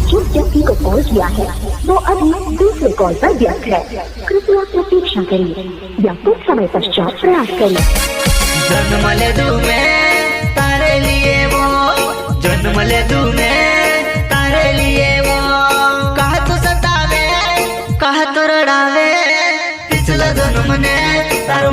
जिस व्यक्ति को कॉल किया है वो अभी दूसरे कॉल पर व्यस्त है। कृपया प्रतीक्षा करें या कुछ समय पश्चात प्रयास करें। जन्म ले दूं मैं तारे लिए वो, जन्म ले दूं मैं तारे लिए वो। कहा तो सतावे, कहा तो रड़ावे, पिछला जन्म ने तारो